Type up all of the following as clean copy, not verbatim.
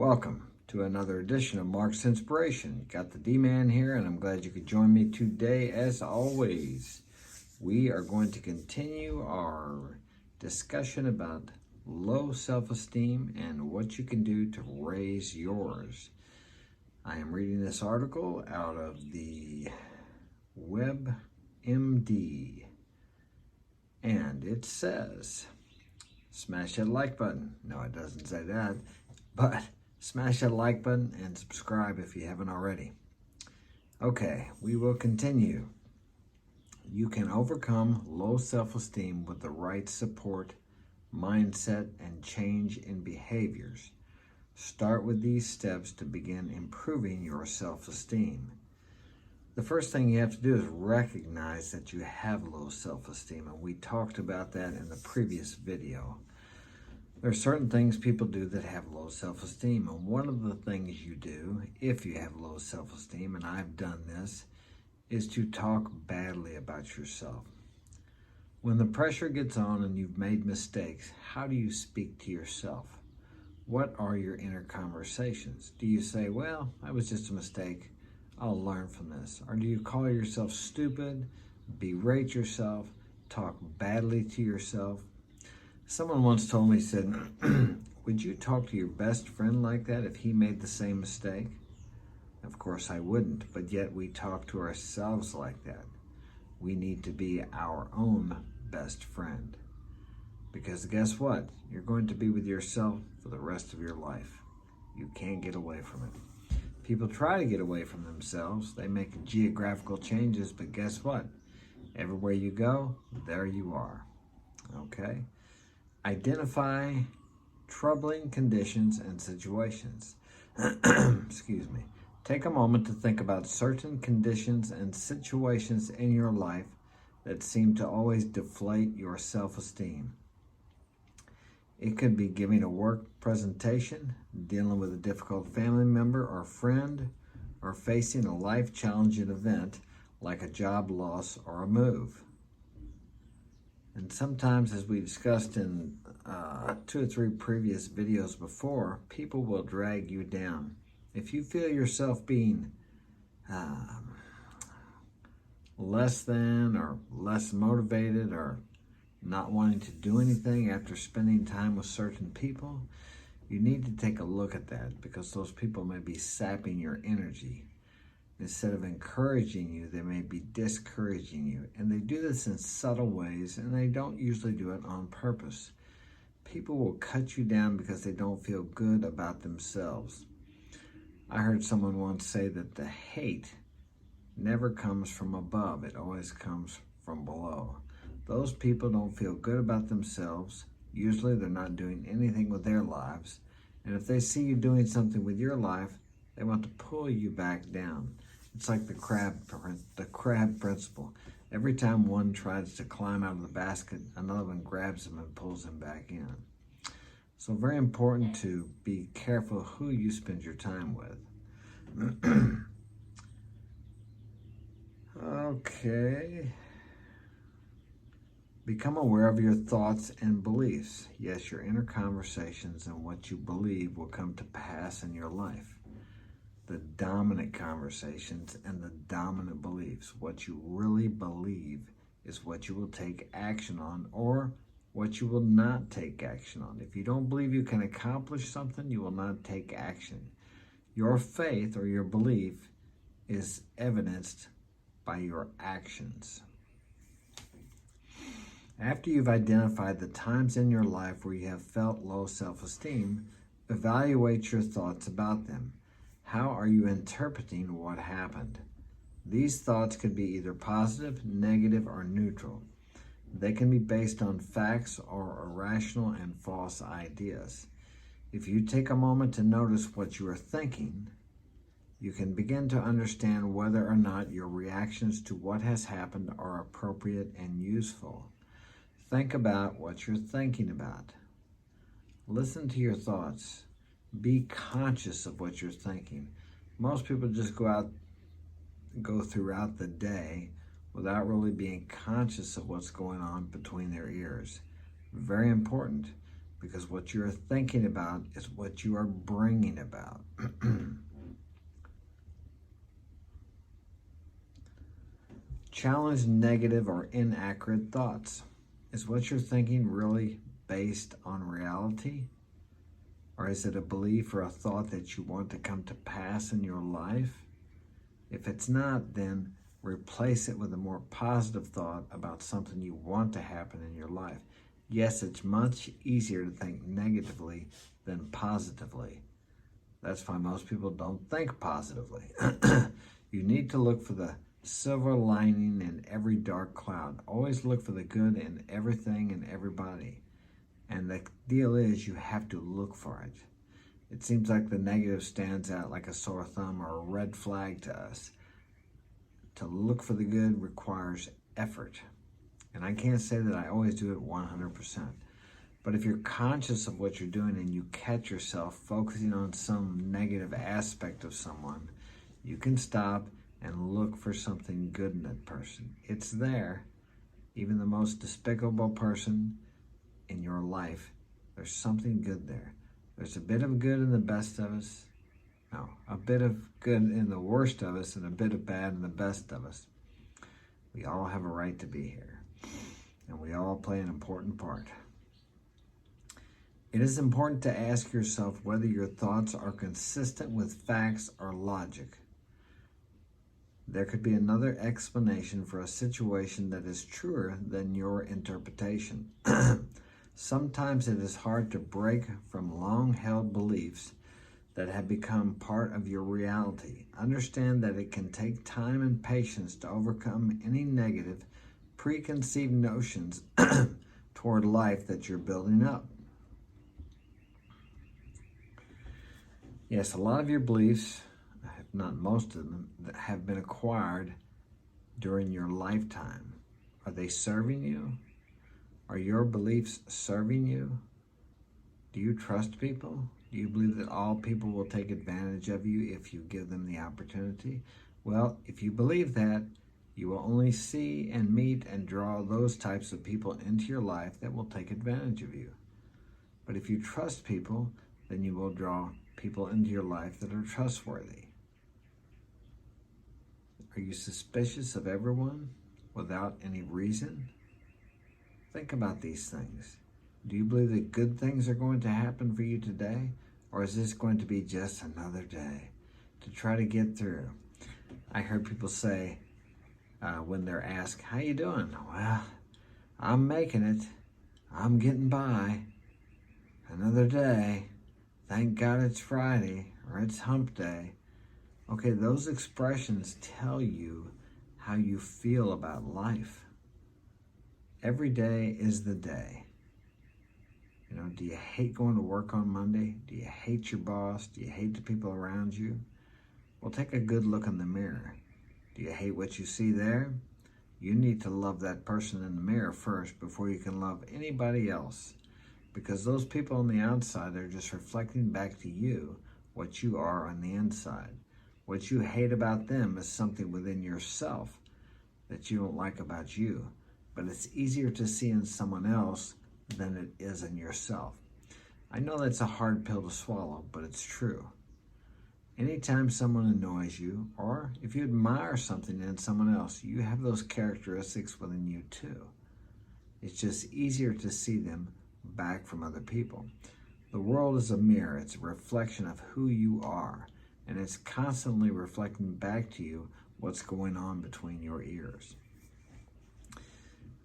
Welcome to another edition of Mark's Inspiration. Got the D-Man here, and I'm glad you could join me today. As always, we are going to continue our discussion about low self-esteem and what you can do to raise yours. I am reading this article out of the WebMD, and it says, smash that like button. No, it doesn't say that, but smash that like button and subscribe if you haven't already. Okay, we will continue. You can overcome low self-esteem with the right support, mindset, and change in behaviors. Start with these steps to begin improving your self-esteem. The first thing you have to do is recognize that you have low self-esteem, and we talked about that in the previous video. There are certain things people do that have low self-esteem, and one of the things you do if you have low self-esteem, and I've done this, is to talk badly about yourself. When the pressure gets on and you've made mistakes, how do you speak to yourself? What are your inner conversations? Do you say, well, that was just a mistake, I'll learn from this? Or do you call yourself stupid, berate yourself, talk badly to yourself? Someone once told me, said, would you talk to your best friend like that if he made the same mistake? Of course I wouldn't, but yet we talk to ourselves like that. We need to be our own best friend. Because guess what? You're going to be with yourself for the rest of your life. You can't get away from it. People try to get away from themselves. They make geographical changes, but guess what? Everywhere you go, there you are. Okay? Identify troubling conditions and situations. Excuse me. Take a moment to think about certain conditions and situations in your life that seem to always deflate your self-esteem. It could be giving a work presentation, dealing with a difficult family member or friend, or facing a life-challenging event like a job loss or a move. And sometimes, as we discussed in 2 or 3 previous videos before, people will drag you down. If you feel yourself being less than or less motivated or not wanting to do anything after spending time with certain people, you need to take a look at that, because those people may be sapping your energy. Instead of encouraging you, they may be discouraging you. And they do this in subtle ways, and they don't usually do it on purpose. People will cut you down because they don't feel good about themselves. I heard someone once say that the hate never comes from above. It always comes from below. Those people don't feel good about themselves. Usually they're not doing anything with their lives. And if they see you doing something with your life, they want to pull you back down. It's like the crab principle. Every time one tries to climb out of the basket, another one grabs him and pulls him back in. So very important to be careful who you spend your time with. Okay. Become aware of your thoughts and beliefs. Yes, your inner conversations and what you believe will come to pass in your life. The dominant conversations and the dominant beliefs. What you really believe is what you will take action on, or what you will not take action on. If you don't believe you can accomplish something, you will not take action. Your faith or your belief is evidenced by your actions. After you've identified the times in your life where you have felt low self-esteem, evaluate your thoughts about them. How are you interpreting what happened? These thoughts could be either positive, negative, or neutral. They can be based on facts or irrational and false ideas. If you take a moment to notice what you are thinking, you can begin to understand whether or not your reactions to what has happened are appropriate and useful. Think about what you're thinking about. Listen to your thoughts. Be conscious of what you're thinking. Most people just go throughout the day without really being conscious of what's going on between their ears. Very important. because what you're thinking about is what you are bringing about. Challenge negative or inaccurate thoughts. Is what you're thinking really based on reality? Or is it a belief or a thought that you want to come to pass in your life? If it's not, then replace it with a more positive thought about something you want to happen in your life. Yes, it's much easier to think negatively than positively. That's why most people don't think positively. You need to look for the silver lining in every dark cloud. Always look for the good in everything and everybody. And the deal is, you have to look for it. It seems like the negative stands out like a sore thumb or a red flag to us. To look for the good requires effort. And I can't say that I always do it 100%. But if you're conscious of what you're doing and you catch yourself focusing on some negative aspect of someone, you can stop and look for something good in that person. It's there. Even the most despicable person in your life, there's something good there. There's a bit of good in the best of us. No, a bit of good in the worst of us and a bit of bad in the best of us. We all have a right to be here, and we all play an important part. It is important to ask yourself whether your thoughts are consistent with facts or logic. There could be another explanation for a situation that is truer than your interpretation. Sometimes it is hard to break from long-held beliefs that have become part of your reality. Understand that it can take time and patience to overcome any negative, preconceived notions toward life that you're building up. Yes, a lot of your beliefs, if not most of them, that have been acquired during your lifetime. Are they serving you? Are your beliefs serving you? Do you trust people? Do you believe that all people will take advantage of you if you give them the opportunity? Well, if you believe that, you will only see and meet and draw those types of people into your life that will take advantage of you. But if you trust people, then you will draw people into your life that are trustworthy. Are you suspicious of everyone without any reason? Think about these things. Do you believe that good things are going to happen for you today? Or is this going to be just another day to try to get through? I heard people say when they're asked, how you doing? Well, I'm making it. I'm getting by. Another day. Thank God it's Friday or it's hump day. Okay, those expressions tell you how you feel about life. Every day is the day. You know, do you hate going to work on Monday? Do you hate your boss? Do you hate the people around you? Well, take a good look in the mirror. Do you hate what you see there? You need to love that person in the mirror first before you can love anybody else. Because those people on the outside are just reflecting back to you what you are on the inside. What you hate about them is something within yourself that you don't like about you. But it's easier to see in someone else than it is in yourself. I know that's a hard pill to swallow, but it's true. Anytime someone annoys you, or if you admire something in someone else, you have those characteristics within you too. It's just easier to see them back from other people. The world is a mirror. It's a reflection of who you are, and it's constantly reflecting back to you what's going on between your ears.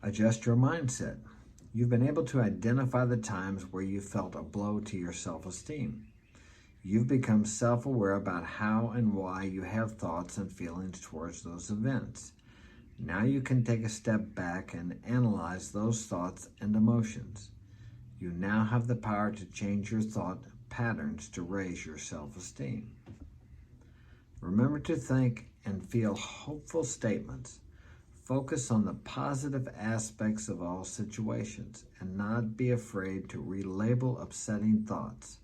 Adjust your mindset. You've been able to identify the times where you felt a blow to your self-esteem. You've become self-aware about how and why you have thoughts and feelings towards those events. Now you can take a step back and analyze those thoughts and emotions. You now have the power to change your thought patterns to raise your self-esteem. Remember to think and feel hopeful statements. Focus on the positive aspects of all situations and not be afraid to relabel upsetting thoughts.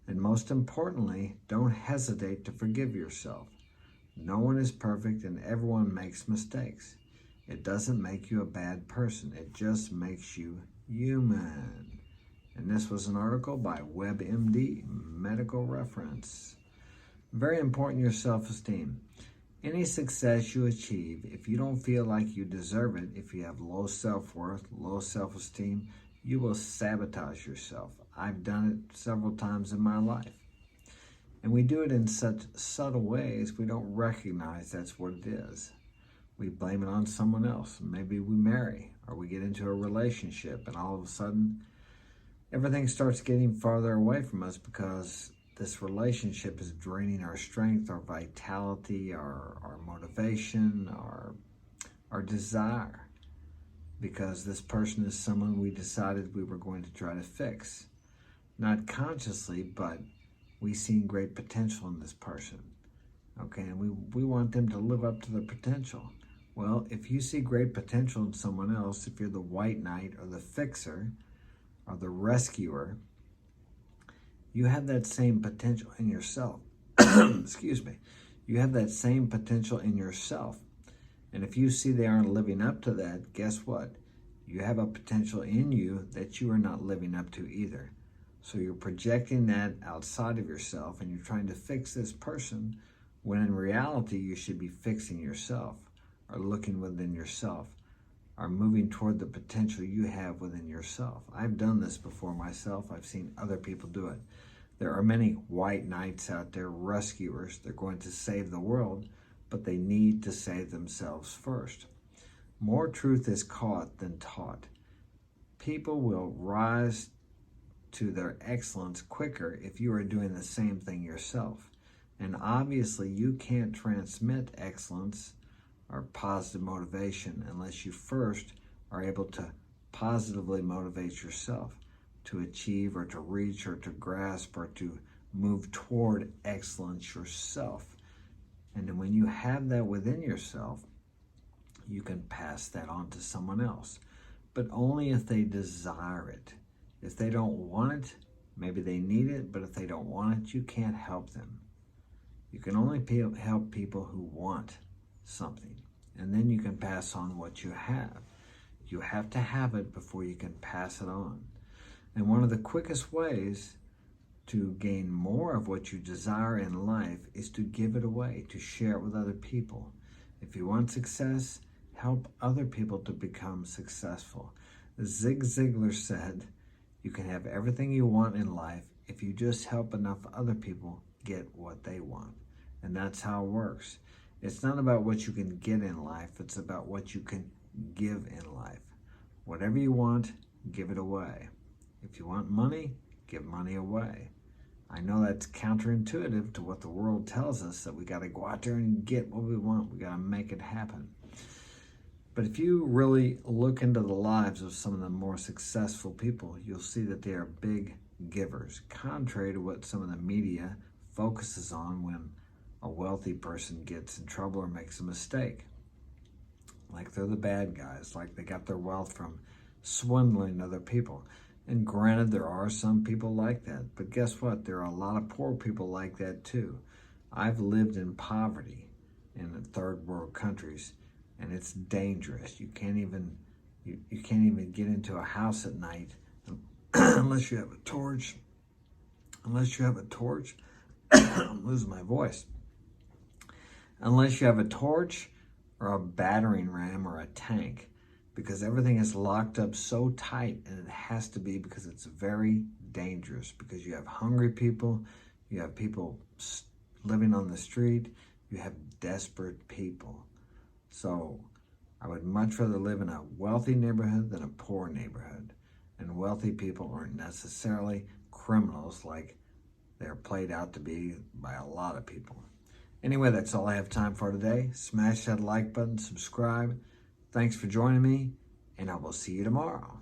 And most importantly, don't hesitate to forgive yourself. No one is perfect and everyone makes mistakes. It doesn't make you a bad person. It just makes you human. And this was an article by WebMD, medical reference. Very important, your self-esteem. Any success you achieve, if you don't feel like you deserve it, if you have low self-worth, low self-esteem, you will sabotage yourself. I've done it several times in my life. And we do it in such subtle ways, we don't recognize that's what it is. We blame it on someone else. Maybe we marry or we get into a relationship and all of a sudden everything starts getting farther away from us because this relationship is draining our strength, our vitality, our motivation, our desire, because this person is someone we decided we were going to try to fix. Not consciously, but we see great potential in this person. Okay, and we want them to live up to their potential. Well, if you see great potential in someone else, if you're the white knight or the fixer or the rescuer, you have that same potential in yourself. Excuse me. You have that same potential in yourself. And if you see they aren't living up to that, guess what? You have a potential in you that you are not living up to either. So you're projecting that outside of yourself and you're trying to fix this person when in reality you should be fixing yourself or looking within yourself or moving toward the potential you have within yourself. I've done this before myself. I've seen other people do it. There are many white knights out there, rescuers. They're going to save the world, but they need to save themselves first. More truth is caught than taught. People will rise to their excellence quicker if you are doing the same thing yourself. And obviously you can't transmit excellence or positive motivation unless you first are able to positively motivate yourself to achieve or to reach or to grasp or to move toward excellence yourself. And then when you have that within yourself, you can pass that on to someone else, but only if they desire it. If they don't want it, maybe they need it, but if they don't want it, you can't help them. You can only help people who want something, and then you can pass on what you have. You have to have it before you can pass it on. And one of the quickest ways to gain more of what you desire in life is to give it away, to share it with other people. If you want success, help other people to become successful. Zig Ziglar said, you can have everything you want in life if you just help enough other people get what they want. And that's how it works. It's not about what you can get in life, it's about what you can give in life. Whatever you want, give it away. If you want money, give money away. I know that's counterintuitive to what the world tells us, that we got to go out there and get what we want. We got to make it happen. But if you really look into the lives of some of the more successful people, you'll see that they are big givers, contrary to what some of the media focuses on when a wealthy person gets in trouble or makes a mistake. Like they're the bad guys, like they got their wealth from swindling other people. And granted, there are some people like that, but guess what? There are a lot of poor people like that too. I've lived in poverty in the third world countries, and it's dangerous. You can't even get into a house at night unless you have a torch. Unless you have a torch, I'm losing my voice. Unless you have a torch or a battering ram or a tank, because everything is locked up so tight, and it has to be, because it's very dangerous, because you have hungry people, you have people living on the street, you have desperate people. So I would much rather live in a wealthy neighborhood than a poor neighborhood. And wealthy people aren't necessarily criminals like they're played out to be by a lot of people. Anyway, that's all I have time for today. Smash that like button, subscribe. Thanks for joining me, and I will see you tomorrow.